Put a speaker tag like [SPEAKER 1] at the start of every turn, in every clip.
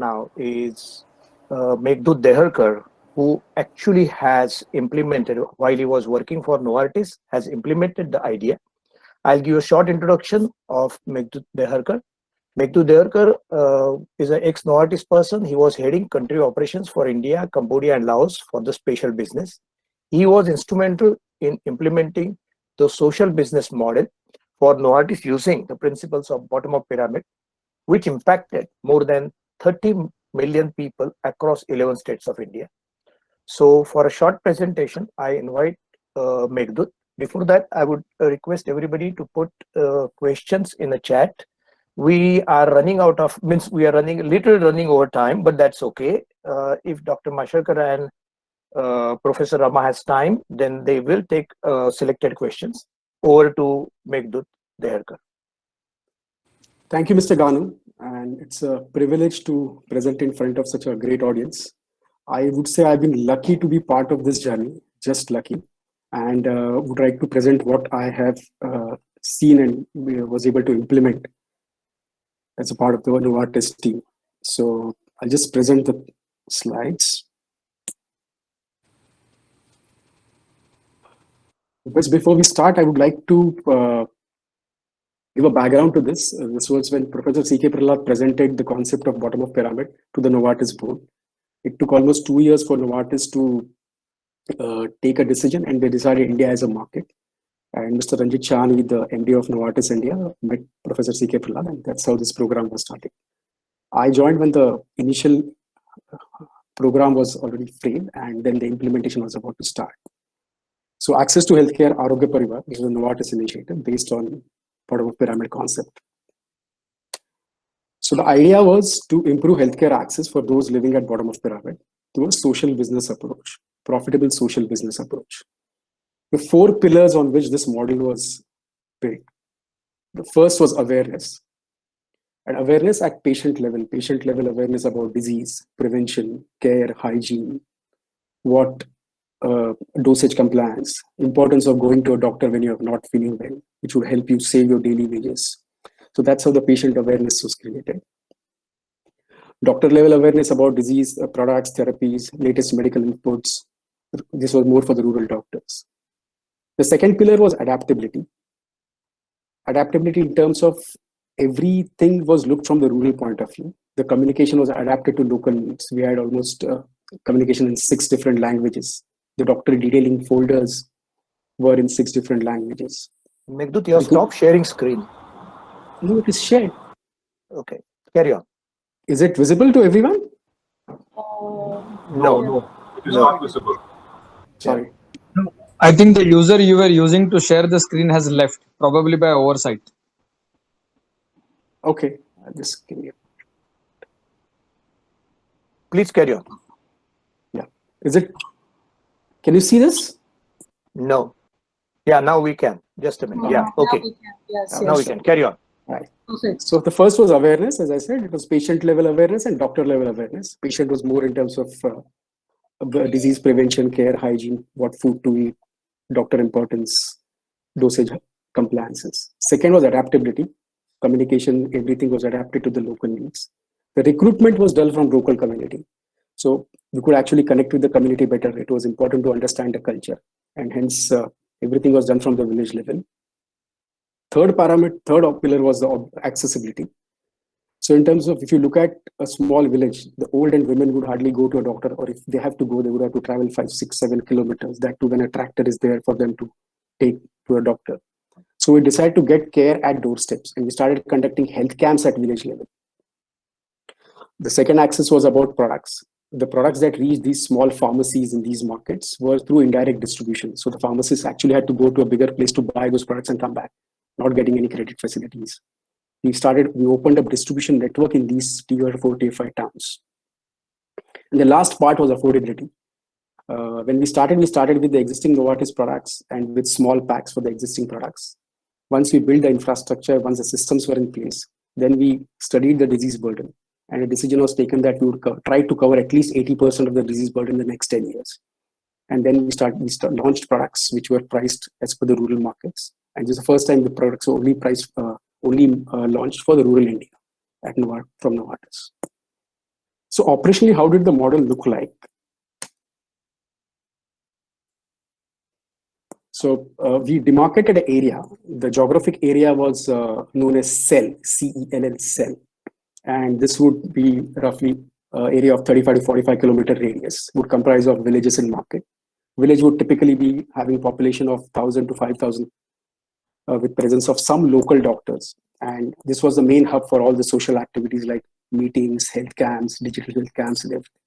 [SPEAKER 1] now is Meghdut Deherkar, who actually has implemented, while he was working for Novartis, has implemented the idea. I'll give a short introduction of Meghdut Deherkar. Meghdut Deherkar is an ex-Novartis person. He was heading country operations for India, Cambodia, and Laos for the special business. He was instrumental in implementing the social business model for Novartis using the principles of bottom-up pyramid, which impacted more than 30 million people across 11 states of India. So for a short presentation, I invite Meghdut. Before that, I would request everybody to put questions in the chat. We are running out of, means we are running over time, but that's okay. If Dr. Masharkar and Professor Rama has time, then they will take selected questions. Over to Meghdut Deherkar.
[SPEAKER 2] Thank you, Mr. Ganu, and it's a privilege to present in front of such a great audience. I would say I've been lucky to be part of this journey, just lucky, and would like to present what I have seen and was able to implement as a part of the Novartis team. So I'll just present the slides. But before we start, I would like to give a background to this. This was when Professor C.K. Prahalad presented the concept of bottom-up pyramid to the Novartis board. It took almost 2 years for Novartis to take a decision, and they decided India as a market. And Mr. Ranjit Chani, the MD of Novartis India, met Professor C.K. Prahalad, and that's how this program was started. I joined when the initial program was already framed, and then the implementation was about to start. So access to healthcare, Arogya Parivar, which is a Novartis initiative based on bottom-up pyramid concept. So the idea was to improve healthcare access for those living at bottom of pyramid through a social business approach, profitable social business approach. The 4 pillars on which this model was built. The first was awareness. And awareness at patient level awareness about disease, prevention, care, hygiene, what dosage compliance, importance of going to a doctor when you are not feeling well, which would help you save your daily wages. So that's how the patient awareness was created. Doctor level awareness about disease, products, therapies, latest medical inputs. This was more for the rural doctors. The second pillar was adaptability. Adaptability in terms of everything was looked from the rural point of view. The communication was adapted to local needs. We had almost communication in 6 different languages. The doctor detailing folders were in 6 different languages.
[SPEAKER 1] Meghdut, you stop sharing screen.
[SPEAKER 2] No, it is shared.
[SPEAKER 1] Okay, carry on.
[SPEAKER 2] Is it visible to everyone?
[SPEAKER 1] No.
[SPEAKER 3] It is not visible.
[SPEAKER 2] Sorry.
[SPEAKER 4] No, I think the user you were using to share the screen has left, probably by oversight.
[SPEAKER 2] Okay, I'll just give you.
[SPEAKER 1] Please carry on.
[SPEAKER 2] Yeah. Is it? Can you see this?
[SPEAKER 1] No. Yeah, now we can. Just a minute. Yeah, okay.
[SPEAKER 5] Yes,
[SPEAKER 1] Now we can. Carry on.
[SPEAKER 2] Right.
[SPEAKER 5] Perfect.
[SPEAKER 2] So the first was awareness, as I said, it was patient level awareness and doctor level awareness. Patient was more in terms of disease prevention, care, hygiene, what food to eat, doctor importance, dosage compliances. Second was adaptability. Communication, everything was adapted to the local needs. The recruitment was done from local community. So we could actually connect with the community better. It was important to understand the culture, and hence everything was done from the village level. Third pillar was the accessibility. So in terms of, if you look at a small village, the old and women would hardly go to a doctor, or if they have to go, they would have to travel 5, 6, 7 kilometers. That too, when a tractor is there for them to take to a doctor. So we decided to get care at doorsteps, and we started conducting health camps at village level. The second axis was about products. The products that reached these small pharmacies in these markets were through indirect distribution. So the pharmacists actually had to go to a bigger place to buy those products and come back, not getting any credit facilities. We opened up distribution network in these tier 4, tier 5 towns. And the last part was affordability. When we started with the existing Novartis products and with small packs for the existing products. Once we built the infrastructure, once the systems were in place, then we studied the disease burden. And a decision was taken that we would try to cover at least 80% of the disease burden in the next 10 years. And then we launched products which were priced as per the rural markets. And this is the first time the products were only launched for the rural India from Novartis. So operationally, how did the model look like? So we demarcated an area. The geographic area was known as cell, CELL cell. And this would be roughly area of 35 to 45 kilometer radius, would comprise of villages and market. Village would typically be having population of 1,000 to 5,000 with presence of some local doctors. And this was the main hub for all the social activities like meetings, health camps, digital health camps, and everything.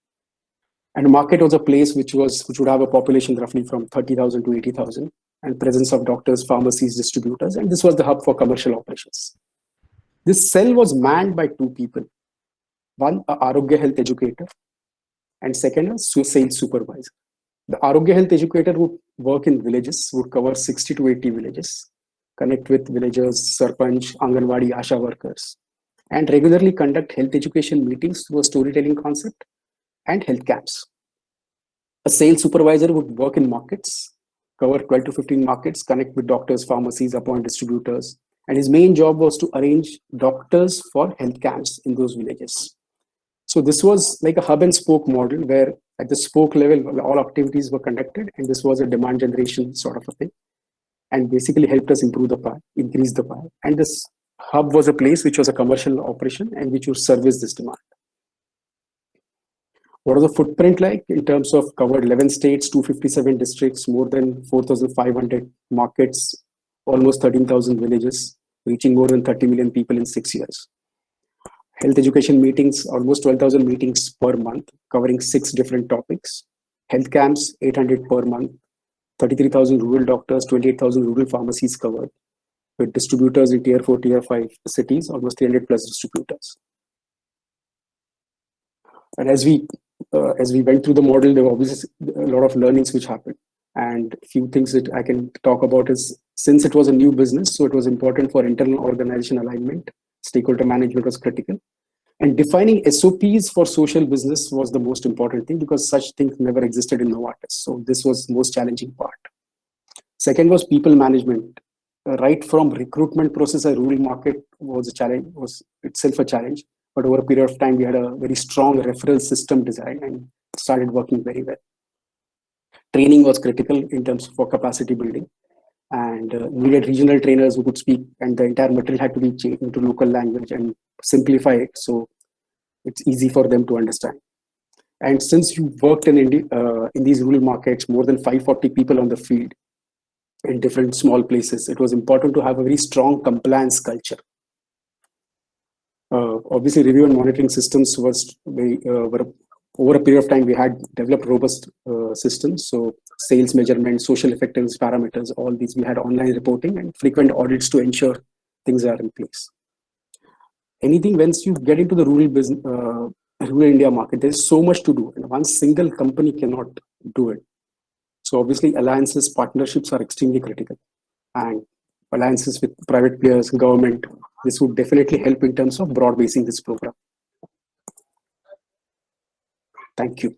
[SPEAKER 2] And the market was a place which would have a population roughly from 30,000 to 80,000 and presence of doctors, pharmacies, distributors. And this was the hub for commercial operations. This cell was manned by two people. One, a Arogya health educator, and second, a sales supervisor. The Arogya health educator would work in villages, would cover 60 to 80 villages, connect with villagers, Sarpanch, Anganwadi, Asha workers, and regularly conduct health education meetings through a storytelling concept and health camps. A sales supervisor would work in markets, cover 12 to 15 markets, connect with doctors, pharmacies, appoint distributors. And his main job was to arrange doctors for health camps in those villages. So this was like a hub and spoke model where at the spoke level, all activities were conducted. And this was a demand generation sort of a thing. And basically helped us improve the pie, increase the pie. And this hub was a place which was a commercial operation and which would service this demand. What was the footprint like in terms of covered 11 states, 257 districts, more than 4,500 markets, almost 13,000 villages, reaching more than 30 million people in 6 years. Health education meetings, almost 12,000 meetings per month, covering 6 different topics. Health camps, 800 per month, 33,000 rural doctors, 28,000 rural pharmacies covered, with distributors in tier 4, tier 5 cities, almost 300 plus distributors. And as we went through the model, there were obviously a lot of learnings which happened. And a few things that I can talk about is, since it was a new business, so it was important for internal organization alignment, stakeholder management was critical. And defining SOPs for social business was the most important thing because such things never existed in Novartis. So this was the most challenging part. Second was people management. Right from recruitment process, a rural market was a challenge, was itself a challenge. But over a period of time, we had a very strong referral system design and started working very well. Training was critical in terms of for capacity building, and needed regional trainers who could speak, and the entire material had to be changed into local language and simplify it so it's easy for them to understand. And since you worked in these rural markets, more than 540 people on the field in different small places, it was important to have a very strong compliance culture. Obviously, review and monitoring systems was very, over a period of time, we had developed robust systems. So sales measurement, social effectiveness parameters, all these, we had online reporting and frequent audits to ensure things are in place. Anything, once you get into the rural business, rural India market, there's so much to do, and one single company cannot do it. So obviously, alliances, partnerships are extremely critical, and alliances with private players, government, this would definitely help in terms of broad basing this program. Thank you.